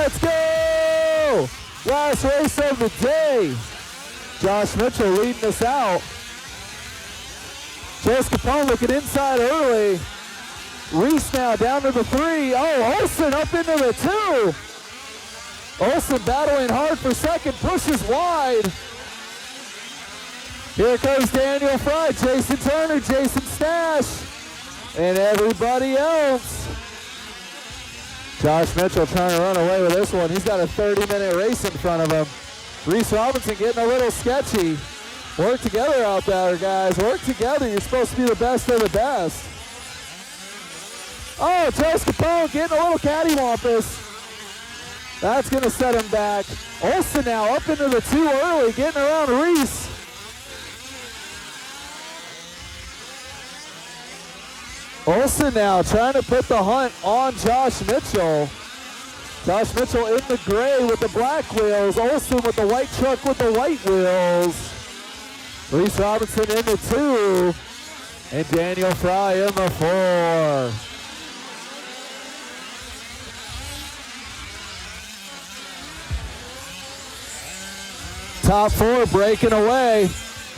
Let's go! Last race of the day. Josh Mitchell leading us out. Joe Scapone looking inside early. Reese now down to the 3. Oh, Olsen up into the 2. Olsen battling hard for second, pushes wide. Here comes Daniel Fry, Jason Turner, Jason Stash, and everybody else. Josh Mitchell trying to run away with this one. He's got a 30-minute race in front of him. Reese Robinson getting a little sketchy. Work together out there, guys. Work together. You're supposed to be the best of the best. Oh, Joe Scapone getting a little cattywampus. That's going to set him back. Olsen now up into the 2 early, getting around Reese. Olsen now trying to put the hunt on Josh Mitchell. Josh Mitchell in the gray with the black wheels. Olsen with the white truck with the white wheels. Reese Robinson in the 2. And Daniel Fry in the 4. Top 4 breaking away.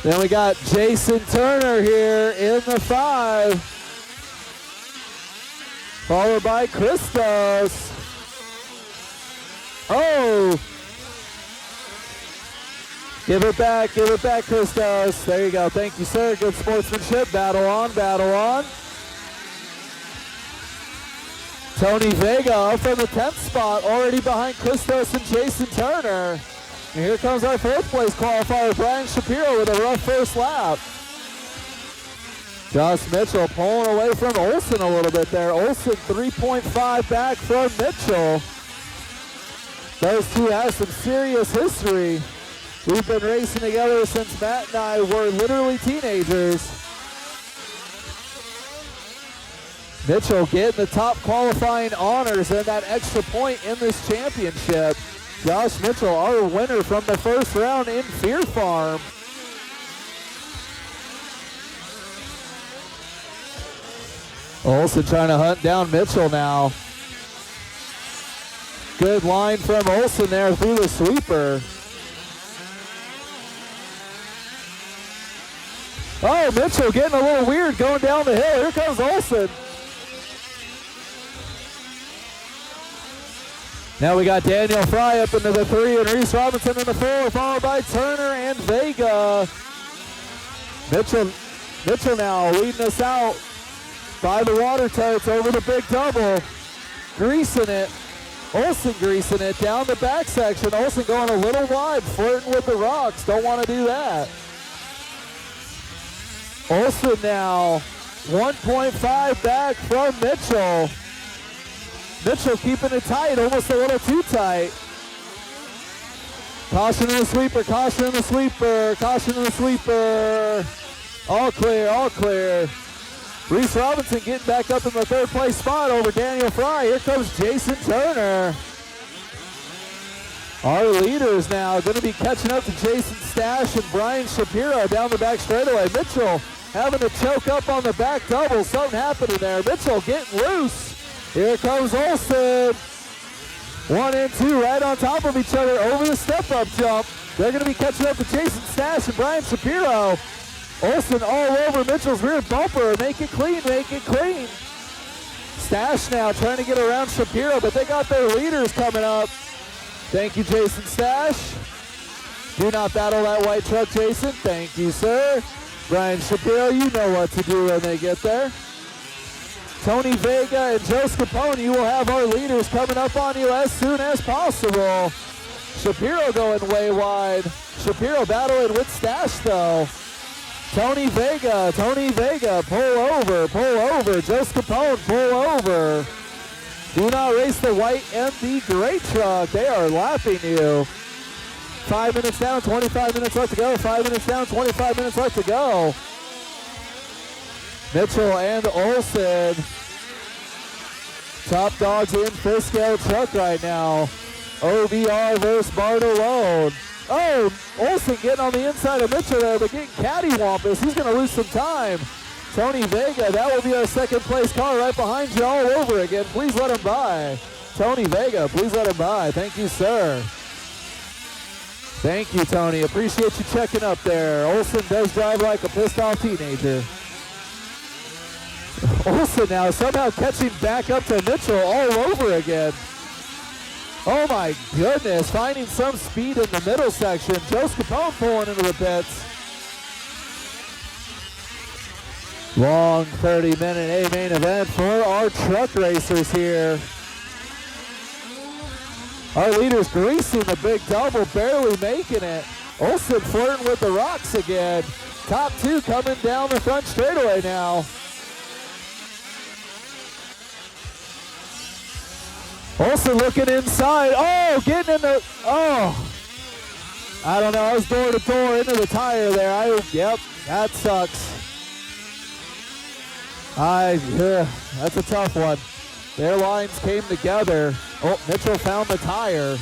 Then we got Jason Turner here in the 5. Followed by Christos. Oh! Give it back, Christos. There you go. Thank you, sir. Good sportsmanship. Battle on, battle on. Tony Vega up from the 10th spot, already behind Christos and Jason Turner. And here comes our 4th place qualifier, Brian Shapiro, with a rough first lap. Josh Mitchell pulling away from Olsen a little bit there. Olsen 3.5 back from Mitchell. Those two have some serious history. We've been racing together since Matt and I were literally teenagers. Mitchell getting the top qualifying honors and that extra point in this championship. Josh Mitchell, our winner from the first round in Fear Farm. Olsen trying to hunt down Mitchell now. Good line from Olsen there through the sweeper. Oh, Mitchell getting a little weird going down the hill. Here comes Olsen. Now we got Daniel Fry up into the 3 and Reese Robinson in the 4, followed by Turner and Vega. Mitchell now leading us out by the water totes over the big double. Greasing it. Olsen greasing it down the back section. Olsen going a little wide, flirting with the rocks. Don't want to do that. Olsen now 1.5 back from Mitchell. Mitchell keeping it tight, almost a little too tight. Caution in the sweeper, caution in the sweeper, caution in the sweeper. All clear, all clear. Reese Robinson getting back up in the 3rd place spot over Daniel Fry. Here comes Jason Turner. Our leaders now going to be catching up to Jason Stash and Brian Shapiro down the back straightaway. Mitchell having to choke up on the back double. Something happening there. Mitchell getting loose. Here comes Olsen. 1 and 2 right on top of each other over the step-up jump. They're going to be catching up to Jason Stash and Brian Shapiro. Olsen all over Mitchell's rear bumper. Make it clean, make it clean. Stash now trying to get around Shapiro, but they got their leaders coming up. Thank you, Jason Stash. Do not battle that white truck, Jason. Thank you, sir. Brian Shapiro, you know what to do when they get there. Tony Vega and Joe Scapone, you will have our leaders coming up on you as soon as possible. Shapiro going way wide. Shapiro battling with Stash, though. Tony Vega, pull over. Joe Scapone, pull over. Do not race the white and the gray truck. They are lapping you. 5 minutes down, 25 minutes left to go. 5 minutes down, 25 minutes left to go. Mitchell and Olsen. Top dogs in Frisco truck right now. OBR versus Bartolone. Oh, Olsen getting on the inside of Mitchell there, but getting cattywampus. He's going to lose some time. Tony Vega, that will be our 2nd place car right behind you all over again. Please let him by. Tony Vega. Please let him by. Thank you, sir. Thank you, Tony. Appreciate you checking up there. Olson does drive like a pissed-off teenager. Olson now somehow catching back up to Mitchell all over again. Oh my goodness, finding some speed in the middle section. Joe Scapone pulling into the pits. Long 30-minute A-main event for our truck racers here. Our leaders greasing the big double, barely making it. Olson flirting with the rocks again. Top two coming down the front straightaway now. Olson looking inside. Oh, getting in the, oh. I don't know, I was door to door into the tire there. Yep, that sucks. That's a tough one. Their lines came together. Oh, Mitchell found the tire.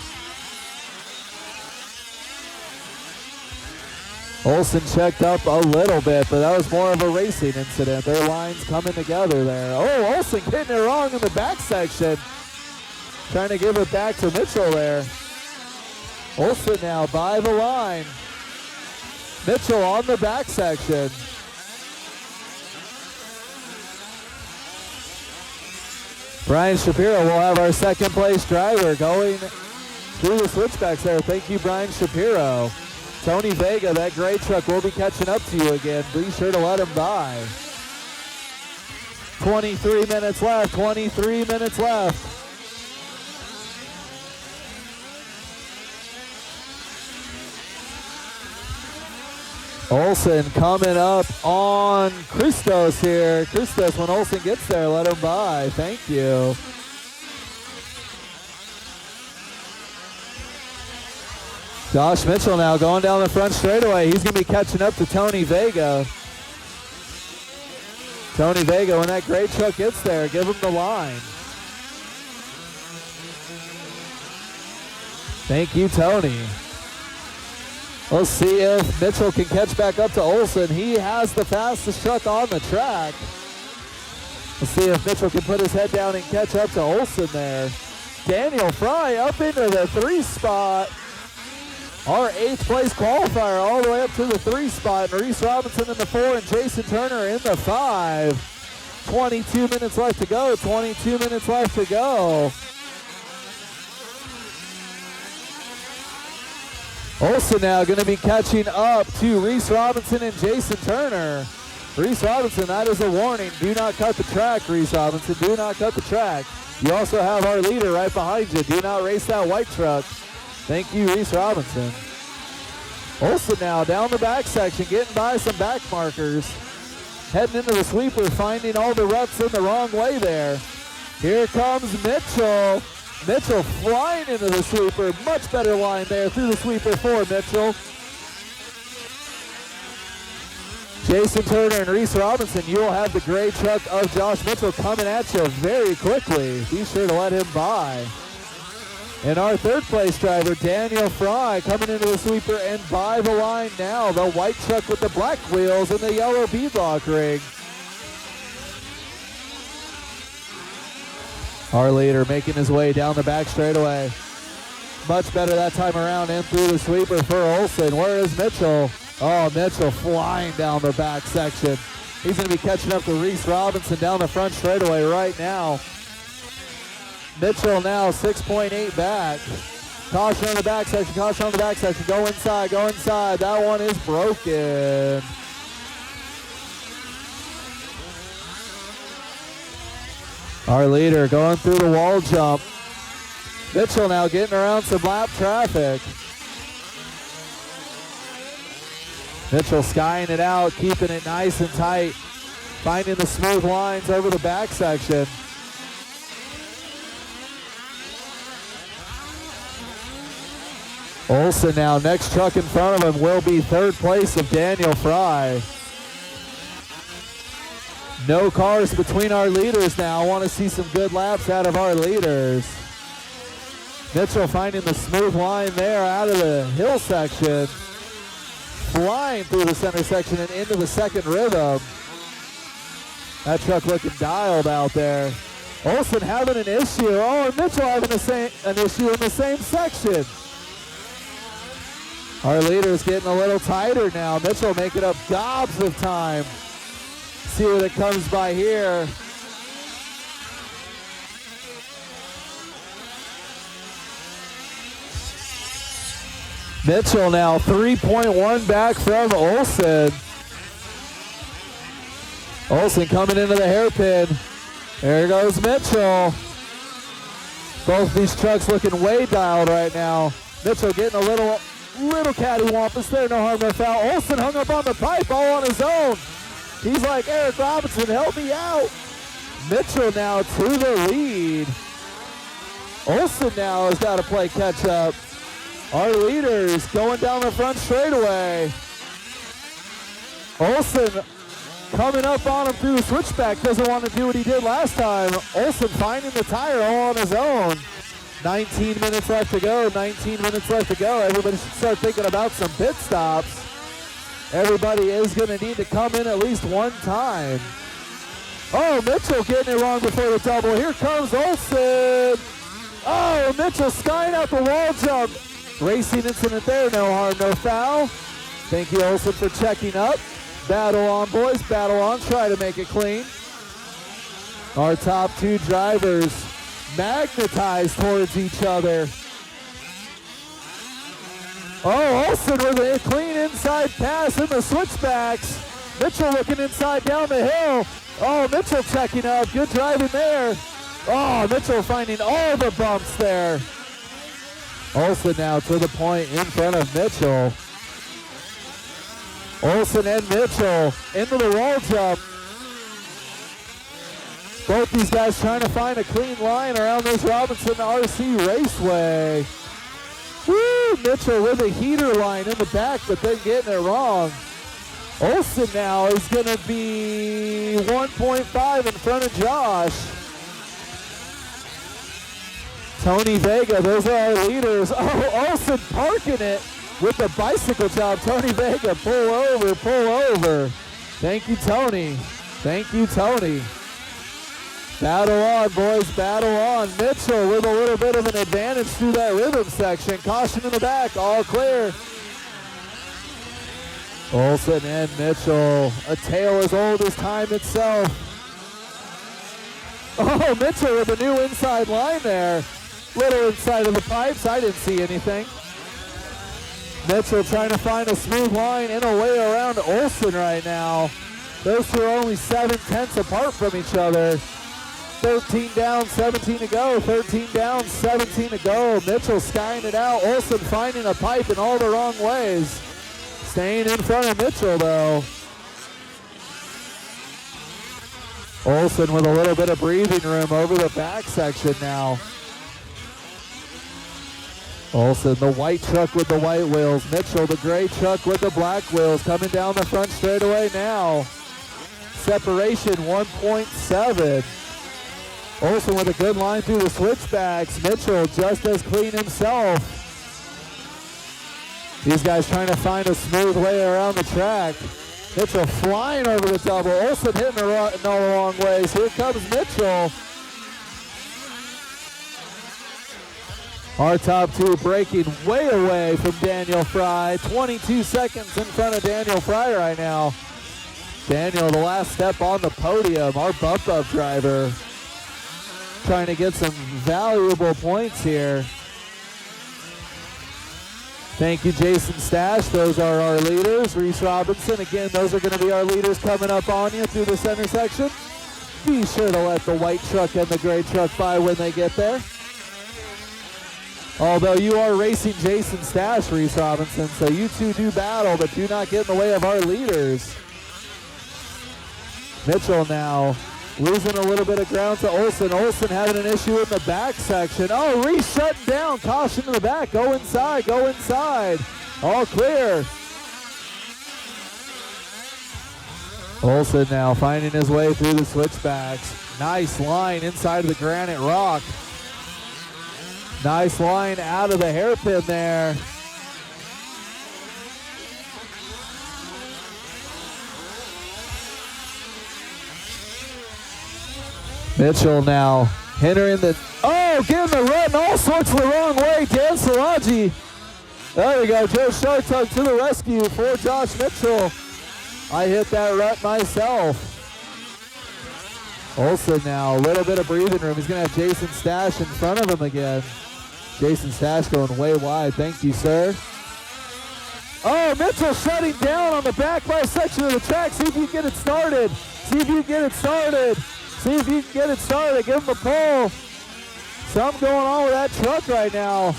Olson checked up a little bit, but that was more of a racing incident. Their lines coming together there. Oh, Olson getting it wrong in the back section. Trying to give it back to Mitchell there. Olson now by the line. Mitchell on the back section. Brian Shapiro will have our second place driver going through the switchbacks there. Thank you, Brian Shapiro. Tony Vega, that gray truck will be catching up to you again. Be sure to let him by. 23 minutes left, 23 minutes left. Olson coming up on Christos here. Christos, when Olson gets there, let him by. Thank you. Josh Mitchell now going down the front straightaway. He's going to be catching up to Tony Vega. Tony Vega, when that gray truck gets there, give him the line. Thank you, Tony. We'll see if Mitchell can catch back up to Olson. He has the fastest truck on the track. We'll see if Mitchell can put his head down and catch up to Olson there. Daniel Fry up into the 3 spot. Our 8th place qualifier all the way up to the 3 spot. Reese Robinson in the 4 and Jason Turner in the 5. 22 minutes left to go. 22 minutes left to go. Olson now going to be catching up to Reese Robinson and Jason Turner. Reese Robinson, that is a warning. Do not cut the track, Reese Robinson. Do not cut the track. You also have our leader right behind you. Do not race that white truck. Thank you, Reese Robinson. Olson now down the back section, getting by some back markers. Heading into the sweeper, finding all the ruts in the wrong way there. Here comes Mitchell. Mitchell flying into the sweeper. Much better line there through the sweeper for Mitchell. Jason Turner and Reese Robinson, you will have the gray truck of Josh Mitchell coming at you very quickly. Be sure to let him by. And our 3rd place driver, Daniel Fry, coming into the sweeper and by the line now. The white truck with the black wheels and the yellow beadlock ring. Our leader making his way down the back straightaway. Much better that time around and through the sweeper for Olson. Where is Mitchell? Oh, Mitchell flying down the back section. He's going to be catching up to Reese Robinson down the front straightaway right now. Mitchell now 6.8 back. Caution on the back section, caution on the back section. Go inside, go inside. That one is broken. Our leader going through the wall jump. Mitchell now getting around some lap traffic. Mitchell skying it out, keeping it nice and tight. Finding the smooth lines over the back section. Olson now, next truck in front of him will be 3rd place of Daniel Fry. No cars between our leaders now. I want to see some good laps out of our leaders. Mitchell finding the smooth line there out of the hill section. Flying through the center section and into the 2nd rhythm. That truck looking dialed out there. Olsen having an issue. Oh, and Mitchell having an issue in the same section. Our leader's getting a little tighter now. Mitchell making up gobs of time. See what it comes by here. Mitchell now 3.1 back from Olsen. Olsen coming into the hairpin. There goes Mitchell. Both these trucks looking way dialed right now. Mitchell getting a little cattywampus there, no harm, no foul. Olsen hung up on the pipe all on his own. He's like, Eric Robinson, help me out. Mitchell now to the lead. Olsen now has got to play catch up. Our leaders going down the front straightaway. Olsen coming up on him through the switchback. Doesn't want to do what he did last time. Olsen finding the tire all on his own. 19 minutes left to go. 19 minutes left to go. Everybody should start thinking about some pit stops. Everybody is going to need to come in at least one time. Oh, Mitchell getting it wrong before the double. Here comes Olsen. Oh, Mitchell skying out the wall jump. Racing incident there. No harm, no foul. Thank you, Olsen, for checking up. Battle on, boys. Battle on. Try to make it clean. Our top two drivers magnetized towards each other. Oh, Olsen with a clean inside pass in the switchbacks. Mitchell looking inside down the hill. Oh, Mitchell checking up. Good driving there. Oh, Mitchell finding all the bumps there. Olsen now to the point in front of Mitchell. Olsen and Mitchell into the wall jump. Both these guys trying to find a clean line around this Robinson RC Raceway. Woo! Mitchell with a heater line in the back, but then getting it wrong. Olsen now is going to be 1.5 in front of Josh. Tony Vega, those are our leaders. Oh, Olsen parking it with the bicycle job. Tony Vega, pull over, pull over. Thank you, Tony. Thank you, Tony. Battle on, boys, battle on. Mitchell with a little bit of an advantage through that rhythm section. Caution in the back, all clear. Olsen and Mitchell, a tale as old as time itself. Oh, Mitchell with a new inside line there. Little inside of the pipes, I didn't see anything. Mitchell trying to find a smooth line in a way around Olsen right now. Those two are only 7/10 apart from each other. 13 down, 17 to go. 13 down, 17 to go. Mitchell skying it out. Olsen finding a pipe in all the wrong ways. Staying in front of Mitchell, though. Olsen with a little bit of breathing room over the back section now. Olsen, the white truck with the white wheels. Mitchell, the gray truck with the black wheels. Coming down the front straightaway now. Separation 1.7. Olsen with a good line through the switchbacks. Mitchell just as clean himself. These guys trying to find a smooth way around the track. Mitchell flying over the double. Olsen hitting in all the wrong ways. Here comes Mitchell. Our top two breaking way away from Daniel Fry. 22 seconds in front of Daniel Fry right now. Daniel, the last step on the podium. Our bump-up driver trying to get some valuable points here. Thank you, Jason Stash. Those are our leaders. Reese Robinson, again, those are going to be our leaders coming up on you through the center section. Be sure to let the white truck and the gray truck by when they get there. Although you are racing Jason Stash, Reese Robinson, so you two do battle, but do not get in the way of our leaders. Mitchell now losing a little bit of ground to Olsen. Olsen having an issue in the back section. Oh, Reese shutting down. Caution to the back. Go inside. Go inside. All clear. Olsen now finding his way through the switchbacks. Nice line inside of the granite rock. Nice line out of the hairpin there. Mitchell now entering the, getting the rut in all sorts of the wrong way. Dan Salaji. There we go. Joe Shartug to the rescue for Josh Mitchell. I hit that rut myself. Olsen now, a little bit of breathing room. He's going to have Jason Stash in front of him again. Jason Stash going way wide. Thank you, sir. Oh, Mitchell shutting down on the back left section of the track. See if you can get it started. See if you can get it started. See if you can get it started. Give him a pull. Something going on with that truck right now.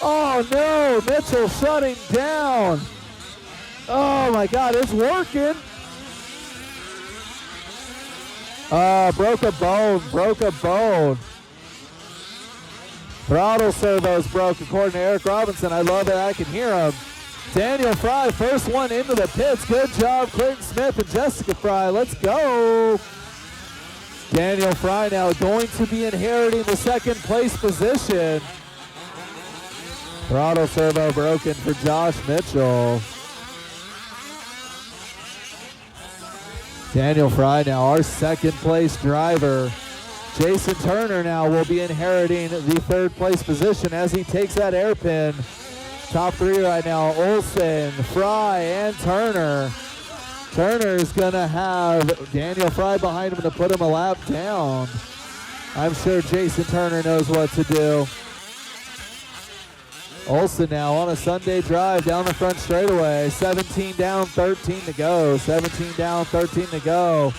Oh, no. Mitchell shutting down. Oh, my God. It's working. Broke a bone. Broke a bone. Throttle servo's broke, according to Eric Robinson. I love it. I can hear him. Daniel Fry, first one into the pits. Good job, Clinton Smith and Jessica Fry. Let's go. Daniel Fry now going to be inheriting the second place position. Throttle servo broken for Josh Mitchell. Daniel Fry now our second place driver. Jason Turner now will be inheriting the third place position as he takes that airpin. Top three right now, Olsen, Fry, and Turner. Turner's gonna have Daniel Fry behind him to put him a lap down. I'm sure Jason Turner knows what to do. Olsen now on a Sunday drive down the front straightaway. 17 down, 13 to go. 17 down, 13 to go.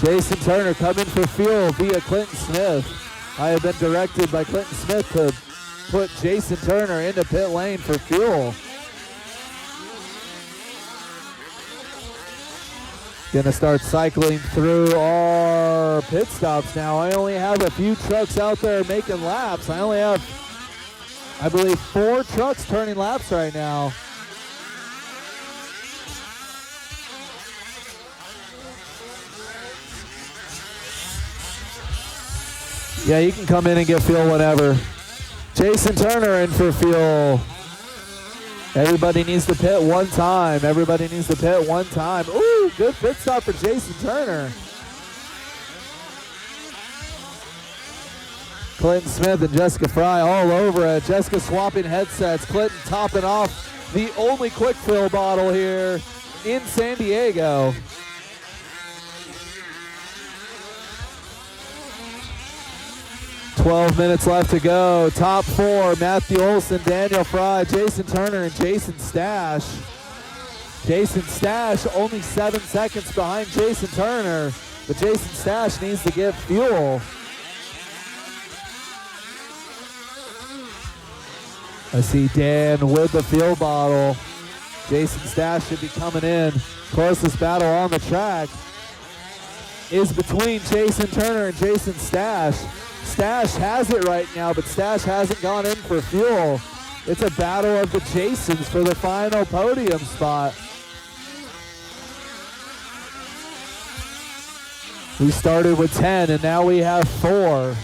Jason Turner coming for fuel via Clinton Smith. I have been directed by Clinton Smith to put Jason Turner into pit lane for fuel. Gonna start cycling through our pit stops now. I only have a few trucks out there making laps. I only have, I believe, 4 trucks turning laps right now. Yeah, you can come in and get fuel whenever. Jason Turner in for fuel. Everybody needs to pit one time. Everybody needs to pit one time. Ooh, good pit stop for Jason Turner. Clinton Smith and Jessica Fry all over it. Jessica swapping headsets. Clinton topping off the only quick fill bottle here in San Diego. $12 minutes left to go. Top 4, Matthew Olsen, Daniel Fry, Jason Turner, and Jason Stash. Jason Stash only 7 seconds behind Jason Turner, but Jason Stash needs to get fuel. I see Dan with the fuel bottle. Jason Stash should be coming in. Closest battle on the track is between Jason Turner and Jason Stash. Stash has it right now, but Stash hasn't gone in for fuel. It's a battle of the Jasons for the final podium spot. We started with 10, and now we have 4.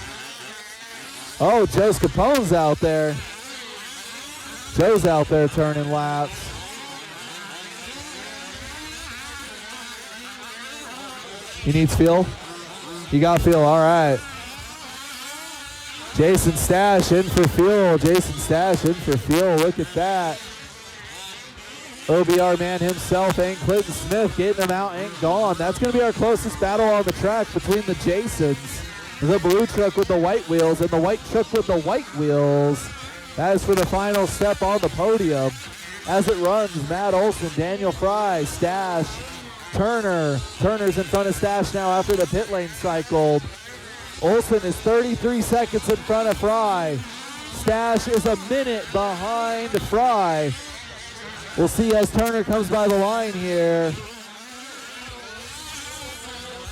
Oh, Joe Scapone's out there. Joe's out there turning laps. He needs fuel? You got fuel, all right. Jason Stash in for fuel. Jason Stash in for fuel. Look at that. OBR man himself and Clinton Smith getting them out and gone. That's going to be our closest battle on the track between the Jasons. The blue truck with the white wheels and the white truck with the white wheels. That is for the final step on the podium. As it runs, Matt Olsen, Daniel Fry, Stash, Turner. Turner's in front of Stash now after the pit lane cycled. Olsen is 33 seconds in front of Fry. Stash is a minute behind Fry. We'll see as Turner comes by the line here.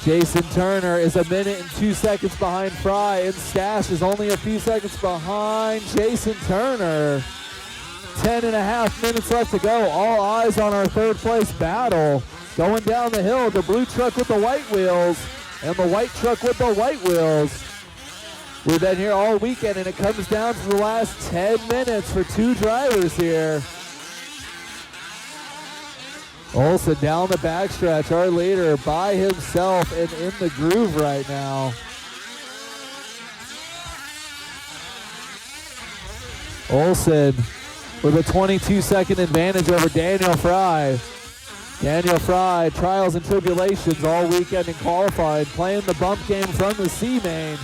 Jason Turner is a minute and 2 seconds behind Fry, and Stash is only a few seconds behind Jason Turner. 10.5 minutes left to go. All eyes on our third place battle. Going down the hill, the blue truck with the white wheels and the white truck with the white wheels. We've been here all weekend, and it comes down to the last 10 minutes for 2 drivers here. Olsen down the backstretch, our leader by himself and in the groove right now. Olsen with a 22-second advantage over Daniel Fry. Daniel Fry, trials and tribulations all weekend in qualifying, playing the bump game from the C-Main.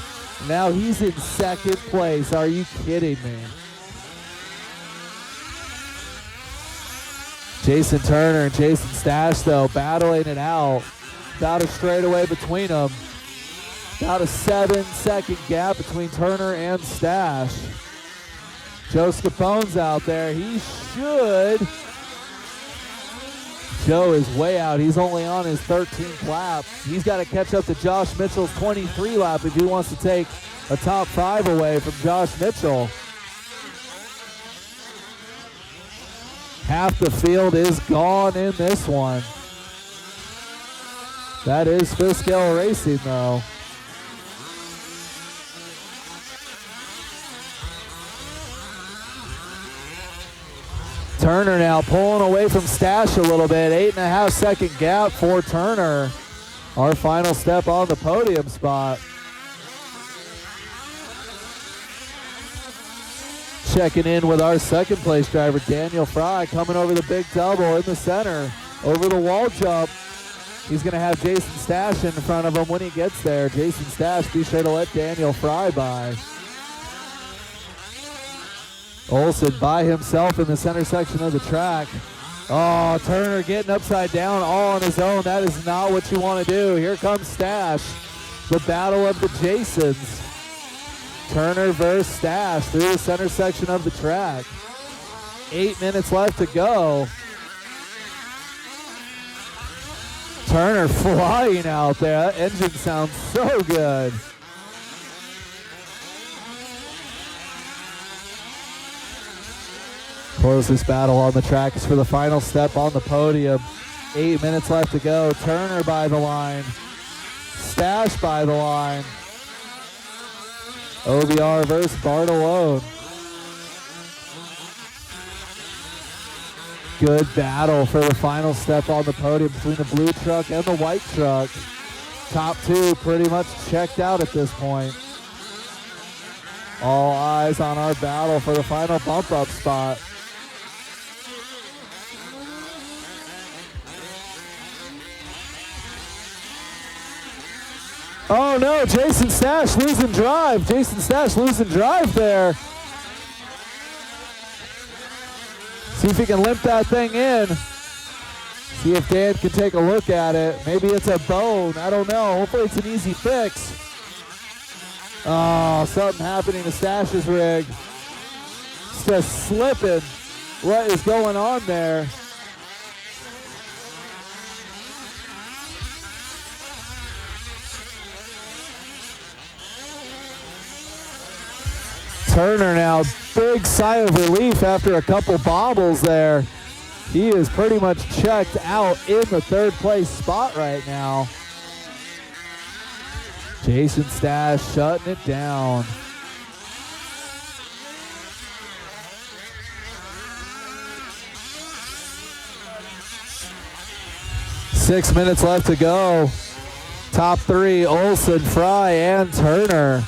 Now he's in second place. Are you kidding me? Jason Turner and Jason Stash, though, battling it out. About a straightaway between them. About a 7-second gap between Turner and Stash. Joe Scapone's out there. He should. Joe is way out. He's only on his 13th lap. He's got to catch up to Josh Mitchell's 23 lap if he wants to take a top 5 away from Josh Mitchell. Half the field is gone in this one. That is fifth scale racing, though. Turner now pulling away from Stash a little bit. 8.5 second gap for Turner. Our final step on the podium spot. Checking in with our second place driver, Daniel Fry, coming over the big double in the center. Over the wall jump. He's going to have Jason Stash in front of him when he gets there. Jason Stash, be sure to let Daniel Fry by. Olsen by himself in the center section of the track. Oh, Turner getting upside down all on his own. That is not what you want to do. Here comes Stash. The battle of the Jasons. Turner versus Stash through the center section of the track. 8 minutes left to go. Turner flying out there. That engine sounds so good. Closest battle on the track is for the final step on the podium. 8 minutes left to go. Turner by the line. Stash by the line. OBR versus Bartolone. Good battle for the final step on the podium between the blue truck and the white truck. Top two pretty much checked out at this point. All eyes on our battle for the final bump up spot. Oh no, Jason Stash losing drive. Jason Stash losing drive there. See if he can limp that thing in. See if Dan can take a look at it. Maybe it's a bone, I don't know. Hopefully it's an easy fix. Oh, something happening to Stash's rig. It's just slipping. What is going on there? Turner now, big sigh of relief after a couple bobbles there. He is pretty much checked out in the third place spot right now. Jason Stash shutting it down. Six minutes left to go. Top three, Olsen, Fry, and Turner.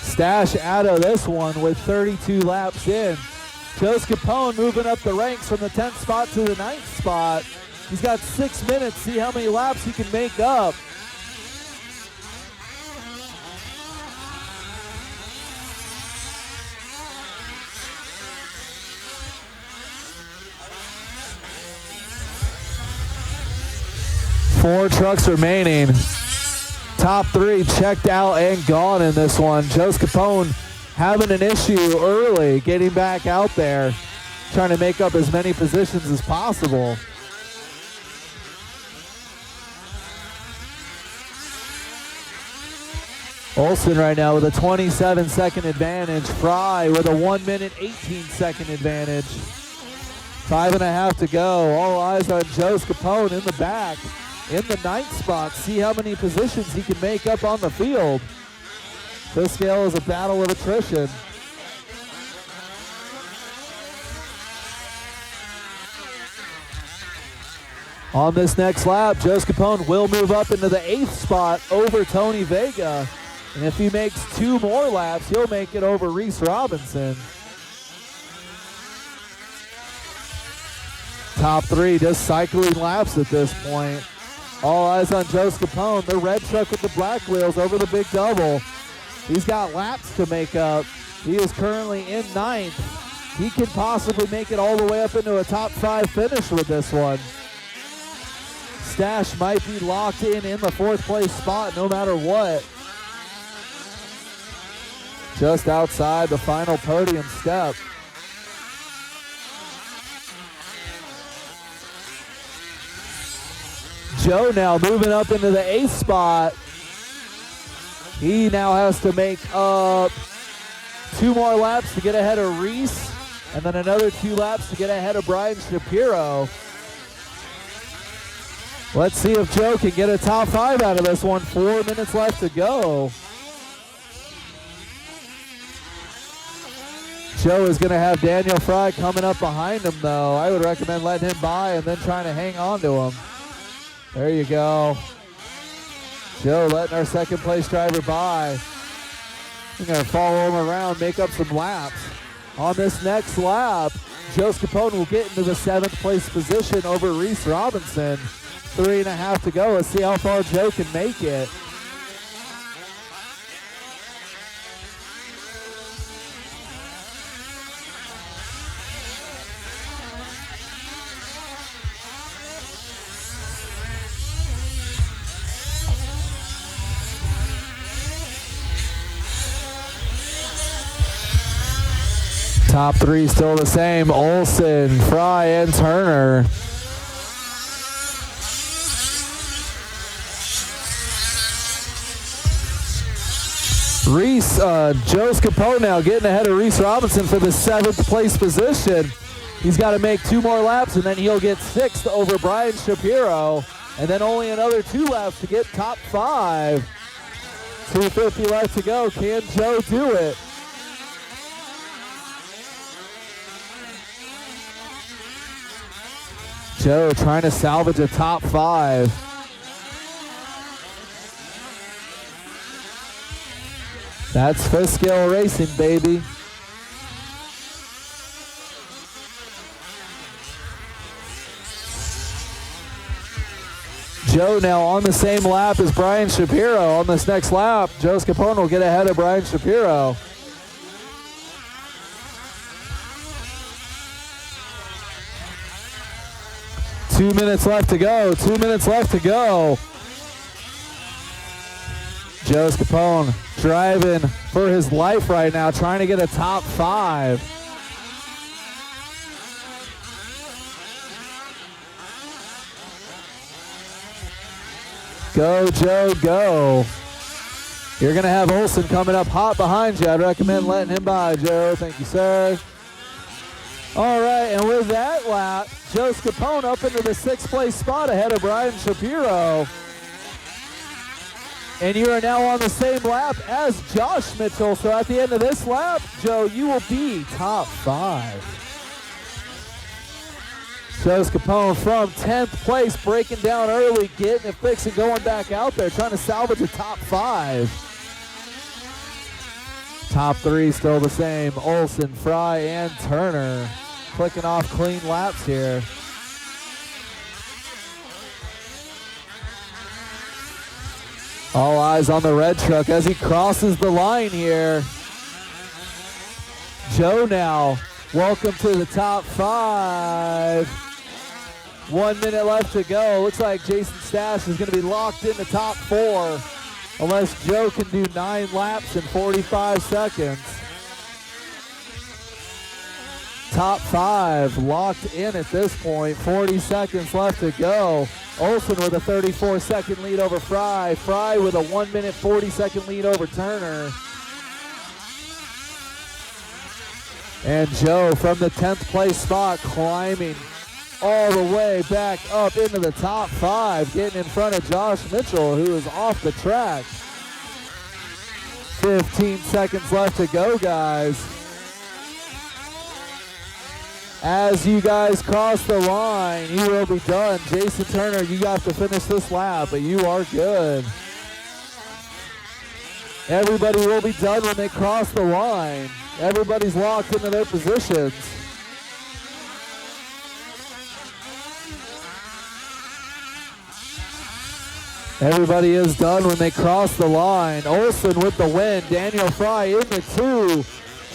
Stash out of this one with 32 laps in. Joe Scapone moving up the ranks from the 10th spot to the 9th spot. He's got 6 minutes. See how many laps he can make up. Four trucks remaining. Top three checked out and gone in this one. Joe Scapone having an issue early, getting back out there, trying to make up as many positions as possible. Olsen right now with a 27-second advantage. Fry with a 1 minute 18-second advantage. 5.5 to go. All eyes on Joe Scapone in the back. In the 9th spot, see how many positions he can make up on the field. This scale is a battle of attrition. On this next lap, Joe Scapone will move up into the 8th spot over Tony Vega. And if he makes 2 more laps, he'll make it over Reese Robinson. Top 3 just cycling laps at this point. All eyes on Joe Scapone, the red truck with the black wheels over the big double. He's got laps to make up. He is currently in 9th. He can possibly make it all the way up into a top 5 finish with this one. Stash might be locked in the 4th place spot no matter what. Just outside the final podium step. Joe now moving up into the 8th spot. He now has to make up 2 more laps to get ahead of Reese, and then another 2 laps to get ahead of Brian Shapiro. Let's see if Joe can get a top 5 out of this one. 4 minutes left to go. Joe is going to have Daniel Fry coming up behind him, though. I would recommend letting him by and then trying to hang on to him. There you go. Joe letting our 2nd place driver by. We're going to follow him around, make up some laps. On this next lap, Joe Scapone will get into the 7th place position over Reese Robinson. 3.5 to go. Let's see how far Joe can make it. Top 3 still the same. Olsen, Fry, and Turner. Joe Scapone now getting ahead of Reese Robinson for the 7th place position. He's got to make 2 more laps and then he'll get 6th over Brian Shapiro. And then only another 2 laps to get top 5. 2:50 left to go. Can Joe do it? Joe trying to salvage a top 5. That's fifth scale racing, baby. Joe now on the same lap as Brian Shapiro. On this next lap, Joe Scapone will get ahead of Brian Shapiro. Two minutes left to go. 2 minutes left to go. Joe Scapone driving for his life right now, trying to get a top 5. Go, Joe, go. You're going to have Olsen coming up hot behind you. I'd recommend letting him by, Joe. Thank you, sir. All right, and with that lap, Joe Scapone up into the 6th place spot ahead of Brian Shapiro. And you are now on the same lap as Josh Mitchell. So at the end of this lap, Joe, you will be top 5. Joe Scapone from 10th place, breaking down early, getting it fixed and going back out there, trying to salvage a top 5. Top 3 still the same. Olsen, Fry, and Turner clicking off clean laps here. All eyes on the red truck as he crosses the line here. Joe now, welcome to the top 5. 1 minute left to go. Looks like Jason Stash is going to be locked in the top 4 unless Joe can do 9 laps in 45 seconds. Top 5 locked in at this point. 40 seconds left to go. Olsen with a 34-second lead over Fry. Fry with a 1 minute 40-second lead over Turner. And Joe from the 10th place spot climbing all the way back up into the top 5, getting in front of Josh Mitchell, who is off the track. 15 seconds left to go, guys. As you guys cross the line, you will be done. Jason Turner, you got to finish this lap, but you are good. Everybody will be done when they cross the line. Everybody's locked into their positions. Everybody is done when they cross the line. Olsen with the win. Daniel Fry in the 2.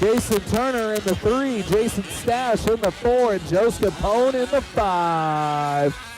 Jason Turner in the 3. Jason Stash in the 4. And Joe Scapone in the 5.